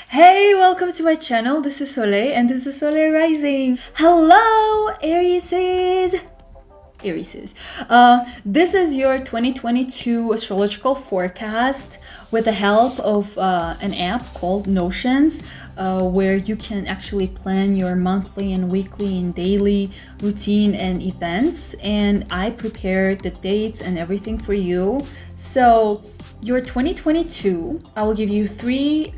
Hey, welcome to my channel. This is Soleil and this is Soleil Rising. Hello, Aries. This is your 2022 astrological forecast with the help of an app called Notions, where you can actually plan your monthly and weekly and daily routine and events. And I prepared the dates and everything for you. So your 2022, I will give you three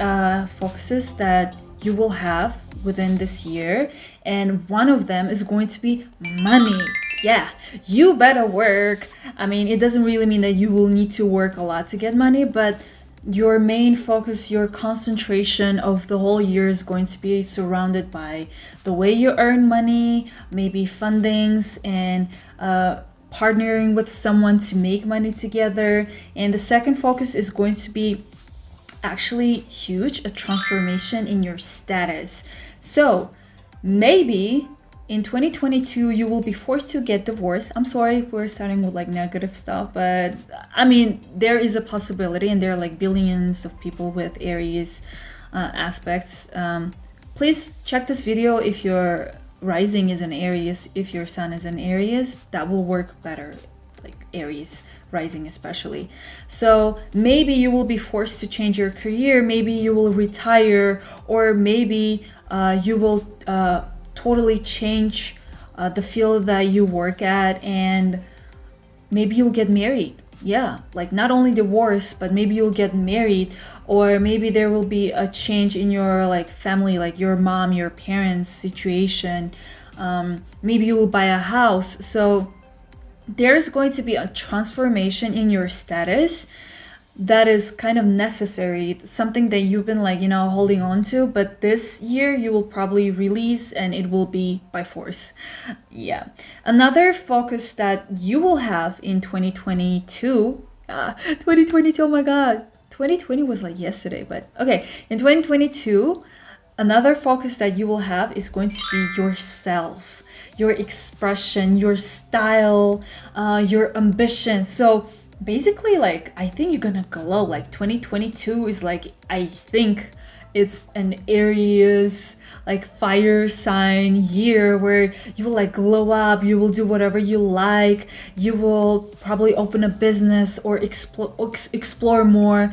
focuses that you will have within this year, and one of them is going to be money. Yeah, you better work. I mean, it doesn't really mean that you will need to work a lot to get money, but your main focus, your concentration of the whole year is going to be surrounded by the way you earn money, maybe fundings, and partnering with someone to make money together. And the second focus is going to be actually huge, a transformation in your status. So maybe in 2022 you will be forced to get divorced. I'm sorry if we're starting with like negative stuff, but I mean, there is a possibility, and there are like billions of people with Aries aspects. Please check this video if your rising is an Aries, if your sun is an Aries. That will work better, like Aries rising especially. So maybe you will be forced to change your career, maybe you will retire, or maybe you will totally change the field that you work at, and maybe you'll get married. Yeah, like not only divorce, but maybe you'll get married, or maybe there will be a change in your like family, like your mom, your parents situation. Maybe you will buy a house. So there's going to be a transformation in your status that is kind of necessary, something that you've been like, holding on to, but this year you will probably release, and it will be by force. Yeah. Another focus that you will have in 2022, 2022, oh my god, 2020 was like yesterday, but okay, in 2022, another focus that you will have is going to be yourself, your expression, your style, your ambition. So basically, like, I think you're gonna glow. Like 2022 is like, I think it's an Aries, like fire sign year where you will like glow up, you will do whatever you like, you will probably open a business or explore more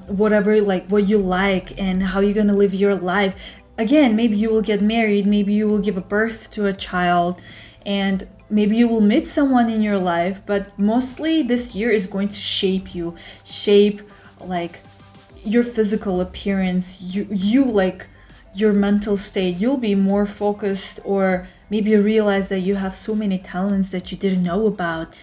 whatever, like what you like and how you're gonna live your life. Again, maybe you will get married, maybe you will give a birth to a child, and maybe you will meet someone in your life, but mostly this year is going to shape like your physical appearance, you like your mental state. You'll be more focused, or maybe you realize that you have so many talents that you didn't know about.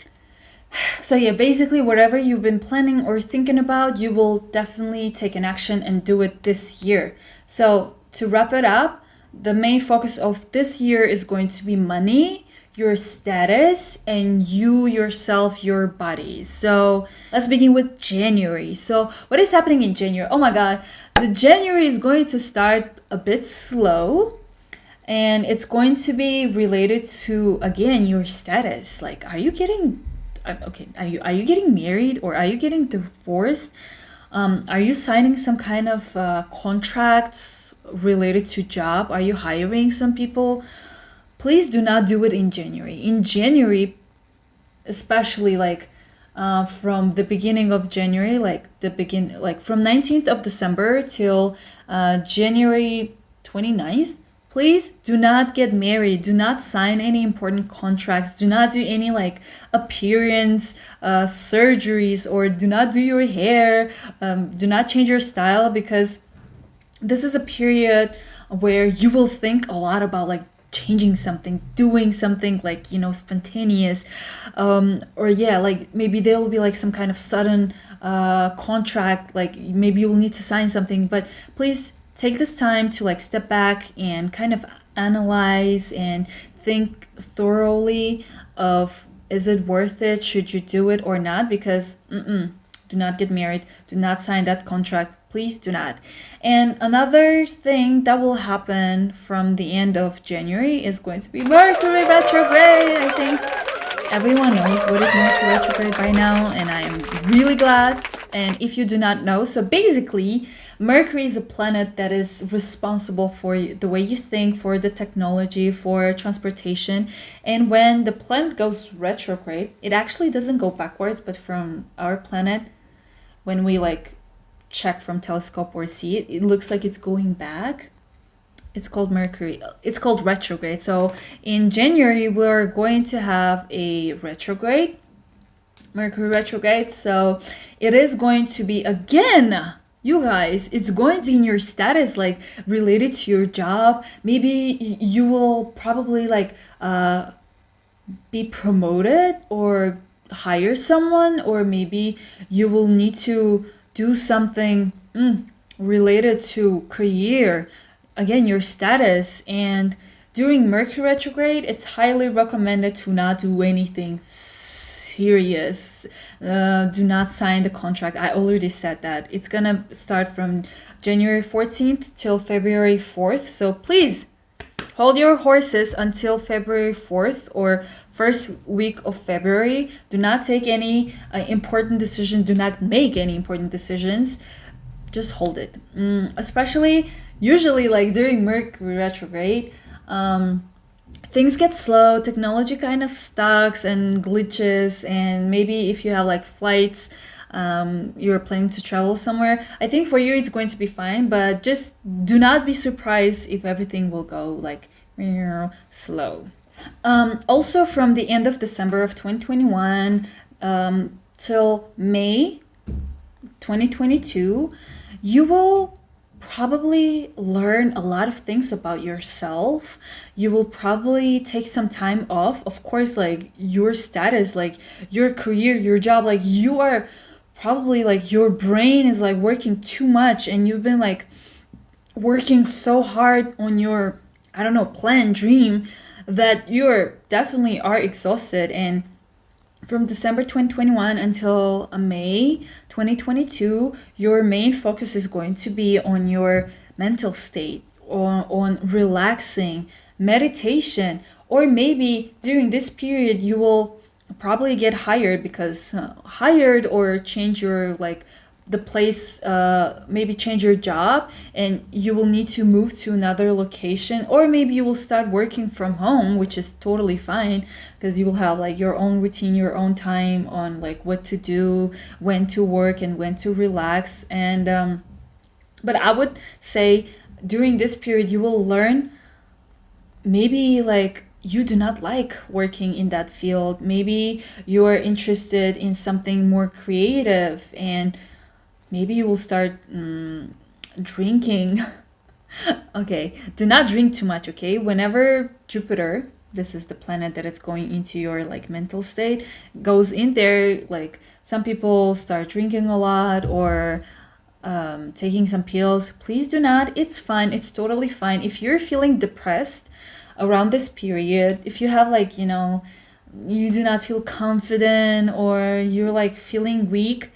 So yeah, basically whatever you've been planning or thinking about, you will definitely take an action and do it this year. So to wrap it up, the main focus of this year is going to be money, your status, and you yourself, your body. So let's begin with January. So what is happening in January? Oh my god, the January is going to start a bit slow, and it's going to be related to, again, your status. Like, are you getting are you getting married, or are you getting divorced? Are you signing some kind of contracts related to job? Are you hiring some people? Please do not do it in January. In January, especially like from the beginning of January, like from 19th of December till January 29th, please do not get married. Do not sign any important contracts. Do not do any like appearance surgeries, or do not do your hair. Do not change your style, because this is a period where you will think a lot about like changing something, doing something like, spontaneous, or yeah, like maybe there will be like some kind of sudden contract, like maybe you will need to sign something. But please take this time to like step back and kind of analyze and think thoroughly of, is it worth it, should you do it or not? Because do not get married, do not sign that contract, please do not. And another thing that will happen from the end of January is going to be Mercury Retrograde. I think everyone knows what is Mercury Retrograde by now, and I am really glad. And if you do not know, so basically Mercury is a planet that is responsible for the way you think, for the technology, for transportation. And when the planet goes retrograde, it actually doesn't go backwards, but from our planet, when we like check from telescope or see it, it looks like it's going back. It's called Mercury. It's called retrograde. So in January, we're going to have a retrograde, Mercury retrograde. So it is going to be again, you guys, it's going to in your status, like related to your job. Maybe you will probably like be promoted or hire someone, or maybe you will need to do something related to career, again, your status. And during Mercury retrograde, it's highly recommended to not do anything serious. Do not sign the contract. I already said that. It's gonna start from January 14th till February 4th. So please hold your horses until February 4th or first week of February. Do not take any important decisions. Do not make any important decisions. Just hold it. Especially, usually, like during Mercury retrograde, things get slow. Technology kind of stucks and glitches. And maybe if you have like flights, you're planning to travel somewhere, I think for you it's going to be fine, but just do not be surprised if everything will go like slow. Also from the end of December of 2021 till May 2022, you will probably learn a lot of things about yourself. You will probably take some time off. Of course, like your status, like your career, your job, like you are probably like your brain is like working too much and you've been like working so hard on your, I don't know, plan, dream, that you're definitely are exhausted. And from December 2021 until May 2022, your main focus is going to be on your mental state, on relaxing, meditation, or maybe during this period you will probably get hired because hired or change your like the place, maybe change your job and you will need to move to another location, or maybe you will start working from home, which is totally fine because you will have like your own routine, your own time on like what to do, when to work and when to relax. And but I would say during this period you will learn, maybe like you do not like working in that field, maybe you are interested in something more creative, and maybe you will start drinking. Okay, do not drink too much, okay? Whenever Jupiter, this is the planet that is going into your like mental state, goes in there, like some people start drinking a lot or taking some pills. Please do not. It's fine. It's totally fine. If you're feeling depressed around this period, if you have like, you know, you do not feel confident or you're like feeling weak,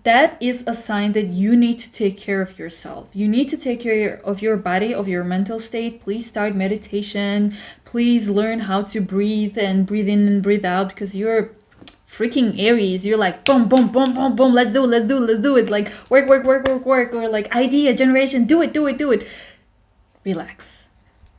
that is a sign that you need to take care of yourself. You need to take care of your body, of your mental state. Please start meditation. Please learn how to breathe and breathe in and breathe out, because you're freaking Aries. You're like boom, boom, boom, boom, boom. Let's do it. Like work, or like idea generation. Do it. Relax.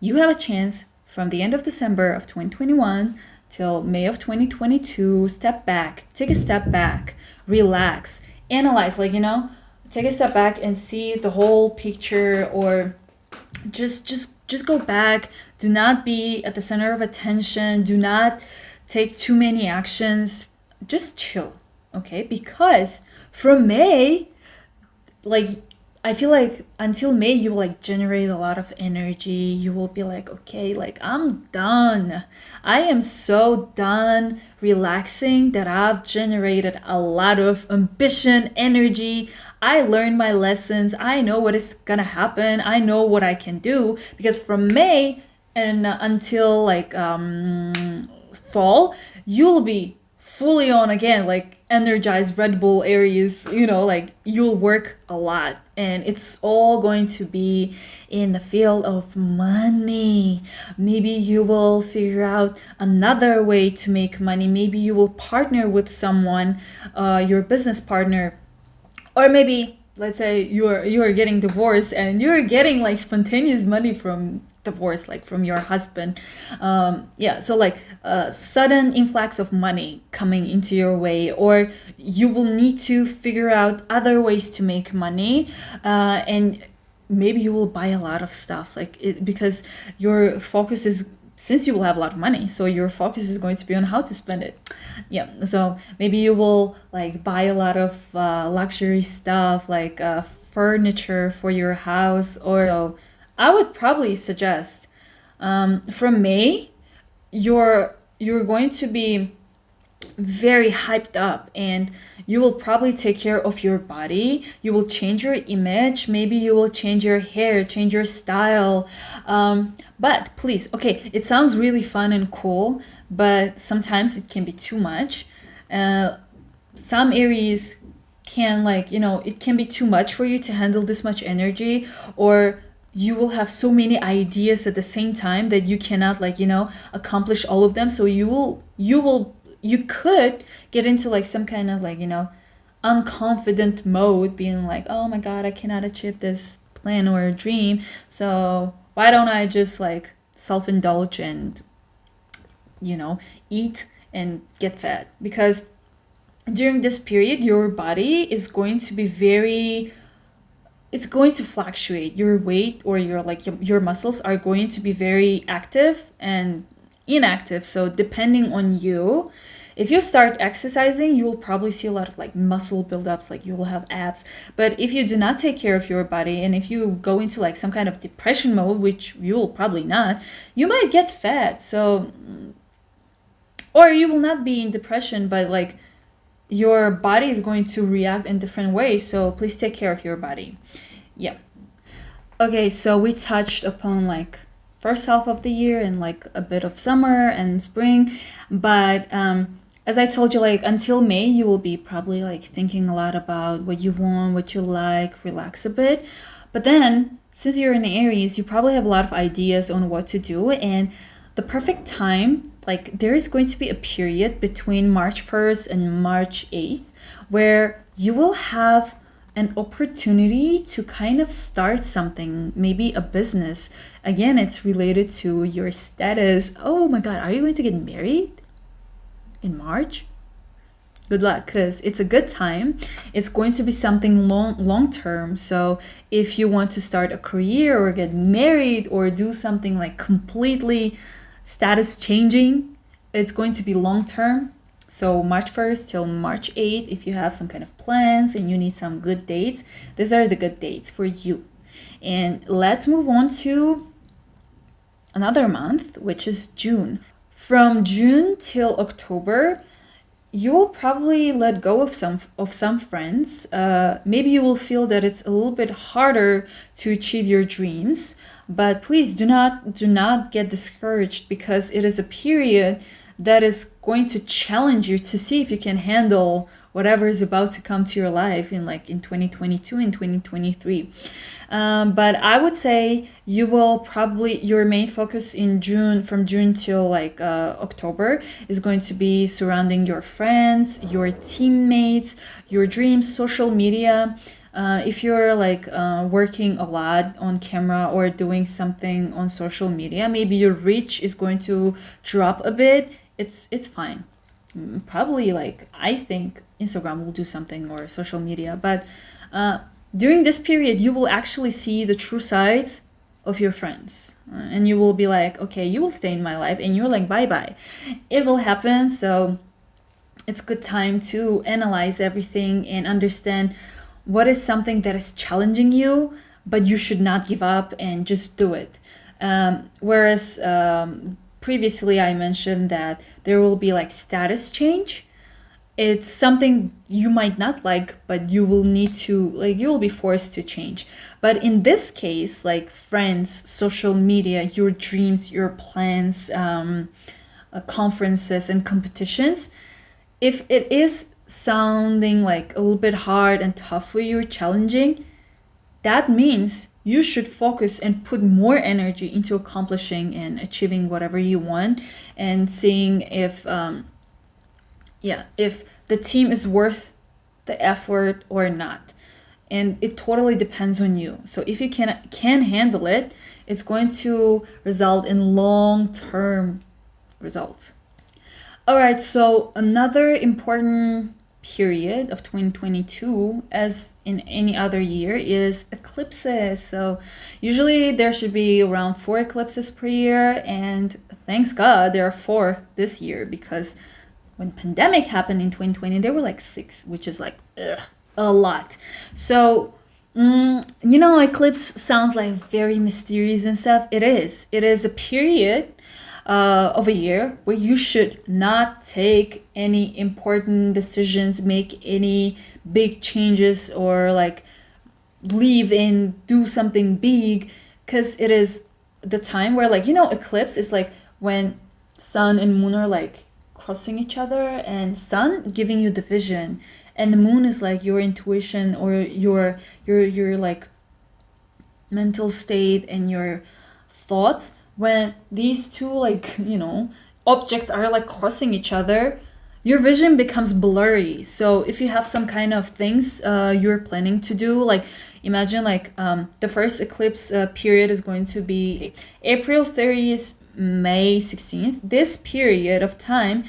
You have a chance from the end of December of 2021 till May of 2022. Step back. Take a step back. Relax. Analyze, like, you know, take a step back and see the whole picture, or just go back. Do not be at the center of attention. Do not take too many actions. Just chill, okay? Because from May, like, I feel like until May, you will like generate a lot of energy. You will be like, okay, like I'm done. I am so done relaxing that I've generated a lot of ambition, energy. I learned my lessons. I know what is gonna happen. I know what I can do, because from May and until like fall, you'll be fully on again, like energized Red Bull Aries, you know, like you'll work a lot, and it's all going to be in the field of money. Maybe you will figure out another way to make money. Maybe you will partner with someone, your business partner, or maybe let's say you're getting divorced and you're getting like spontaneous money from divorce, like from your husband. Yeah, so like a sudden influx of money coming into your way, or you will need to figure out other ways to make money, and maybe you will buy a lot of stuff, like it, because your focus is, since you will have a lot of money, so your focus is going to be on how to spend it. Yeah, so maybe you will like buy a lot of luxury stuff, like furniture for your house. Or so I would probably suggest from May, you're going to be very hyped up, and you will probably take care of your body. You will change your image. Maybe you will change your hair, change your style. But please, okay, it sounds really fun and cool, but sometimes it can be too much. Some Aries can, like, you know, it can be too much for you to handle this much energy, or you will have so many ideas at the same time that you cannot, like, you know, accomplish all of them. So you could get into like some kind of, like, you know, unconfident mode, being like, oh my god, I cannot achieve this plan or dream, so why don't I just like self-indulge and, you know, eat and get fat? Because during this period your body is going to be very, it's going to fluctuate. Your weight, or your like your muscles are going to be very active and inactive. So depending on you, if you start exercising, you will probably see a lot of like muscle buildups, like you will have abs. But if you do not take care of your body, and if you go into like some kind of depression mode, which you will probably not, you might get fat. So, or you will not be in depression, but like your body is going to react in different ways. So please take care of your body. Yeah. Okay, so we touched upon like first half of the year and like a bit of summer and spring, but as I told you, like until May, you will be probably like thinking a lot about what you want, what you like, relax a bit. But then, since you're in Aries, you probably have a lot of ideas on what to do, and the perfect time, like there is going to be a period between March 1st and March 8th where you will have an opportunity to kind of start something, maybe a business. Again, it's related to your status. Oh my god, are you going to get married in March? Good luck, because it's a good time. It's going to be something long term. So if you want to start a career or get married or do something like completely status changing, it's going to be long term. So March 1st till March 8th, if you have some kind of plans and you need some good dates, these are the good dates for you. And let's move on to another month, which is June. From June till October, you will probably let go of some friends. Maybe you will feel that it's a little bit harder to achieve your dreams, but please do not get discouraged, because it is a period that is going to challenge you to see if you can handle whatever is about to come to your life in 2022 and 2023. But I would say you will probably, your main focus in June, from June till October, is going to be surrounding your friends, your teammates, your dreams, social media. If you're working a lot on camera or doing something on social media, maybe your reach is going to drop a bit. It's fine. Probably I think Instagram will do something, or social media, but during this period you will actually see the true sides of your friends, and you will be like, okay, you will stay in my life, and you're like, bye bye. It will happen. So it's good time to analyze everything and understand what is something that is challenging you, but you should not give up and just do it. Whereas previously I mentioned that there will be status change. It's something you might not like, but you will need to, you will be forced to change. But in this case, friends, social media, your dreams, your plans, conferences and competitions, if it is sounding a little bit hard and tough for you, challenging, that means you should focus and put more energy into accomplishing and achieving whatever you want, and seeing if if the team is worth the effort or not. and it totally depends on you. So if you can handle it, it's going to result in long-term results. All right, so another important period of 2022, as in any other year, is eclipses. So usually there should be around 4 eclipses per year, and thanks God there are 4 this year, because when pandemic happened in 2020 there were like 6, which is like a lot. So eclipse sounds like very mysterious and stuff. It is a period of a year where you should not take any important decisions, make any big changes, or like leave and do something big, because it is the time where, like, eclipse is like when sun and moon are like crossing each other, and sun giving you the vision, and the moon is like your intuition or your like mental state and your thoughts. When these two, like, objects are like crossing each other, your vision becomes blurry. So if you have some kind of things you're planning to do, like imagine like the first eclipse period is going to be April 30th, May 16th. This period of time,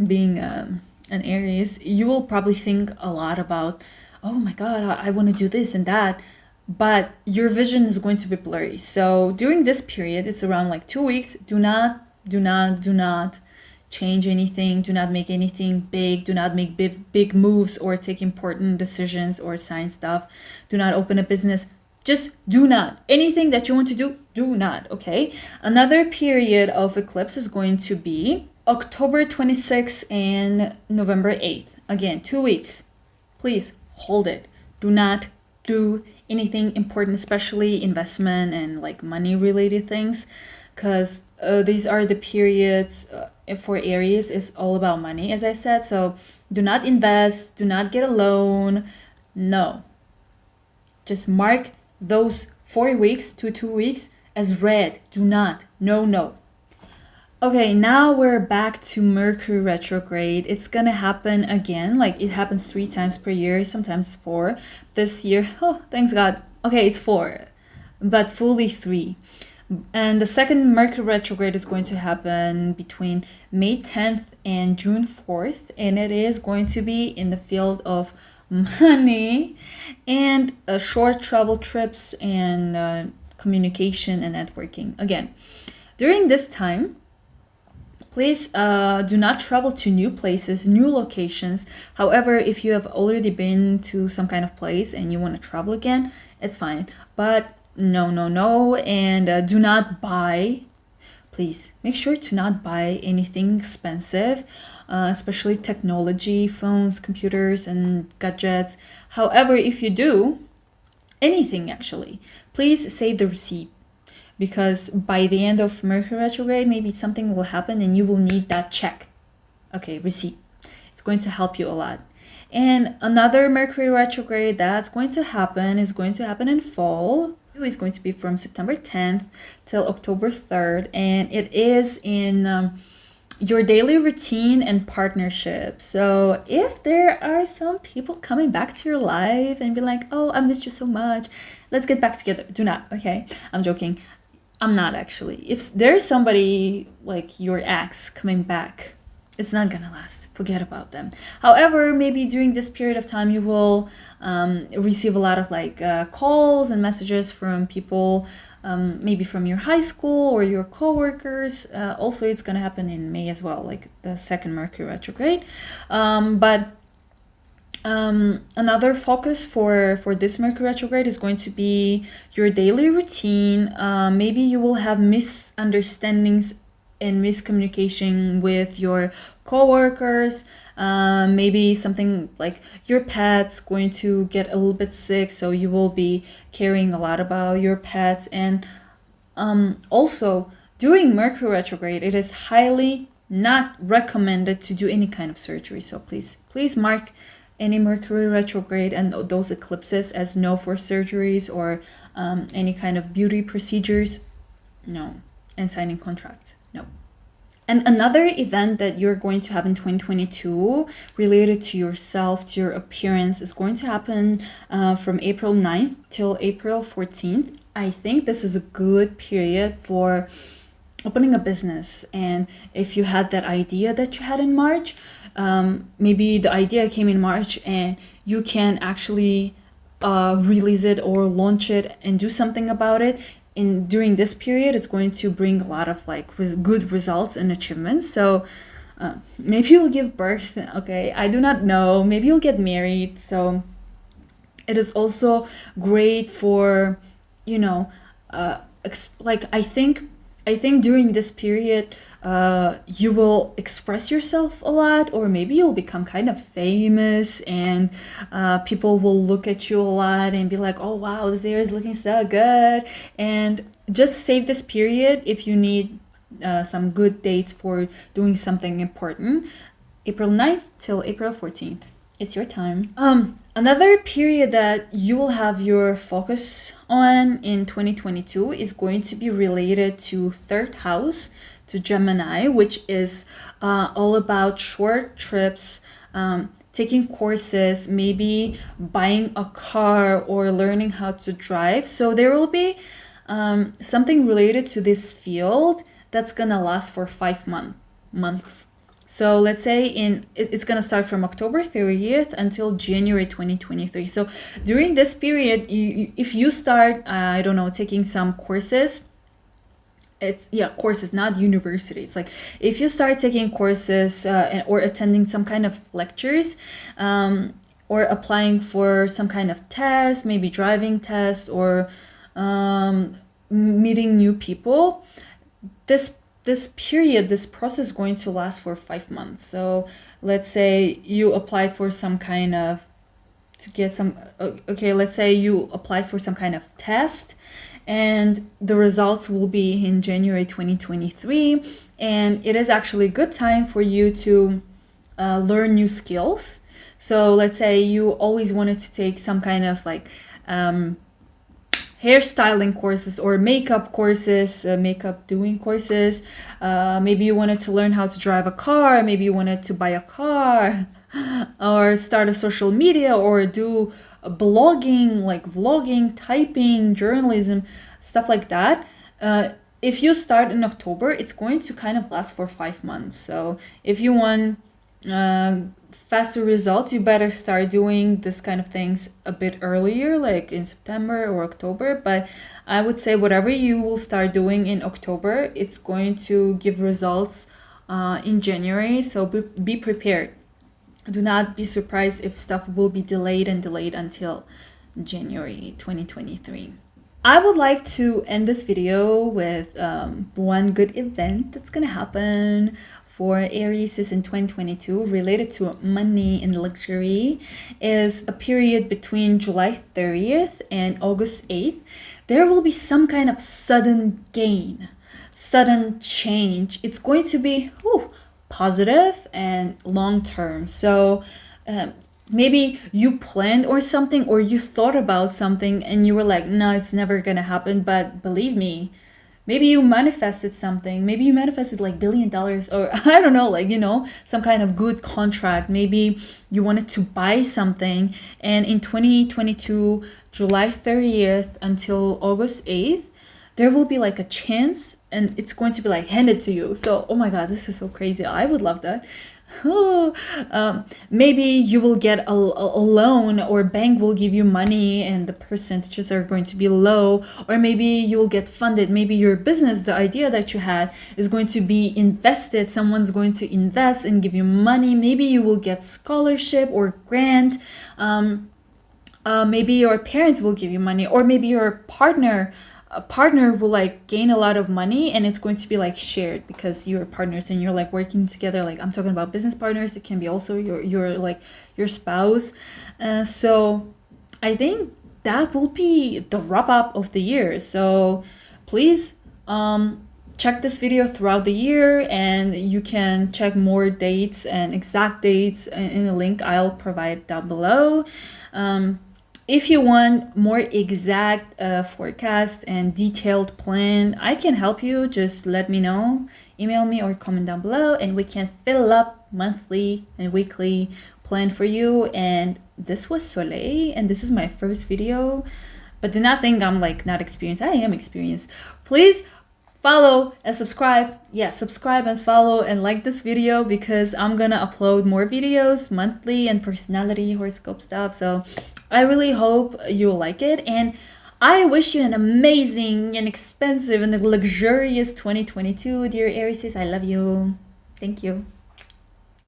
being an Aries, you will probably think a lot about, oh my God, I want to do this and that, but your vision is going to be blurry. So during this period, it's around like 2 weeks. Do not change anything. Do not make anything big. Do not make big moves or take important decisions or sign stuff. Do not open a business. Just do not. Anything that you want to do not. Okay. Another period of eclipse is going to be October 26th and November 8th. Again, 2 weeks. Please hold it. Do not do anything important, especially investment and like money related things, because these are the periods for Aries. It's all about money, as I said. So do not invest, do not get a loan. No, just mark those 4 weeks to 2 weeks as red. Do not. No. Okay, now we're back to Mercury retrograde. It's gonna happen again. Like, it happens 3 times per year, sometimes 4. This year, oh, thanks God. Okay, it's 4, but fully 3. And the second Mercury retrograde is going to happen between May 10th and June 4th. And it is going to be in the field of money and short travel trips and communication and networking. Again, during this time, please do not travel to new places, new locations. However, if you have already been to some kind of place and you want to travel again, it's fine. But no. And do not buy. Please make sure to not buy anything expensive, especially technology, phones, computers, and gadgets. However, if you do anything, actually, please save the receipt. Because by the end of Mercury retrograde, maybe something will happen and you will need that check. Okay, receipt. It's going to help you a lot. And another Mercury retrograde that's going to happen is going to happen in fall. It's going to be from September 10th till October 3rd. And it is in your daily routine and partnership. So if there are some people coming back to your life and be like, oh, I missed you so much, let's get back together. Do not, okay? I'm joking. I'm not actually. If there's somebody like your ex coming back, it's not gonna last. Forget about them. However, maybe during this period of time, you will receive a lot of like calls and messages from people, maybe from your high school or your coworkers. Also, it's gonna happen in May as well, like the second Mercury retrograde. But another focus for this Mercury retrograde is going to be your daily routine. Maybe you will have misunderstandings and miscommunication with your coworkers. Maybe something like your pet's going to get a little bit sick, so you will be caring a lot about your pets. And also during Mercury retrograde, it is highly not recommended to do any kind of surgery. So please mark any Mercury retrograde and those eclipses as no for surgeries or any kind of beauty procedures. No. And signing contracts. No. And another event that you're going to have in 2022 related to yourself, to your appearance, is going to happen from April 9th till April 14th. I think this is a good period for opening a business. And if you had that idea that you had in March, maybe the idea came in March and you can actually release it or launch it and do something about it. During this period, it's going to bring a lot of like good results and achievements. So maybe you'll give birth. Okay, I do not know. Maybe you'll get married. So it is also great for, you know, like I think during this period you will express yourself a lot, or maybe you'll become kind of famous, and people will look at you a lot and be like, oh wow, this area is looking so good. And just save this period if you need some good dates for doing something important. April 9th till April 14th. It's your time. Another period that you will have your focus on in 2022 is going to be related to third house, to Gemini, which is all about short trips, taking courses, maybe buying a car or learning how to drive. So there will be something related to this field that's gonna last for 5 months. So let's say it's going to start from October 30th until January 2023. So during this period, if you start, I don't know, taking some courses, courses, not university. It's like if you start taking courses or attending some kind of lectures, or applying for some kind of test, maybe driving test, or meeting new people, this period, this process is going to last for 5 months. So let's say you applied for some kind of, let's say you applied for some kind of test, and the results will be in January 2023. And it is actually a good time for you to learn new skills. So let's say you always wanted to take some kind of like hairstyling courses or makeup courses, makeup doing courses. Maybe you wanted to learn how to drive a car. Maybe you wanted to buy a car or start a social media or do blogging, like vlogging, typing, journalism, stuff like that. If you start in October, it's going to kind of last for 5 months. So if you want faster results, you better start doing this kind of things a bit earlier, like in September or October. But I would say whatever you will start doing in October, it's going to give results in January. So be prepared. Do not be surprised if stuff will be delayed until January 2023. I would like to end this video with one good event that's gonna happen for Aries in 2022 related to money and luxury. Is a period between July 30th and August 8th. There will be some kind of sudden gain, sudden change. It's going to be positive and long term. So maybe you planned or something, or you thought about something and you were like, no, it's never gonna happen. But believe me, maybe you manifested something. Maybe you manifested like $1 billion, or I don't know, like, some kind of good contract. Maybe you wanted to buy something, and in 2022, July 30th until August 8th, there will be like a chance, and it's going to be like handed to you. So, oh my God, this is so crazy. I would love that. Maybe you will get a loan, or bank will give you money and the percentages are going to be low. Or maybe you will get funded. Maybe your business, the idea that you had, is going to be invested. Someone's going to invest and give you money. Maybe you will get scholarship or grant. Maybe your parents will give you money, or maybe your partner will like gain a lot of money, and it's going to be like shared because you're partners and you're like working together. Like, I'm talking about business partners. It can be also your spouse. So I think that will be the wrap up of the year. So please check this video throughout the year, and you can check more dates and exact dates in the link I'll provide down below. if you want more exact forecast and detailed plan, I can help you. Just let me know, email me or comment down below, and we can fill up monthly and weekly plan for you. And this was Soleil, and this is my first video, but do not think I'm like not experienced. I am experienced. Please follow and subscribe. Yeah, subscribe and follow and like this video, because I'm gonna upload more videos monthly and personality horoscope stuff. So I really hope you'll like it, and I wish you an amazing and expensive and luxurious 2022, dear Aries. I love you. Thank you.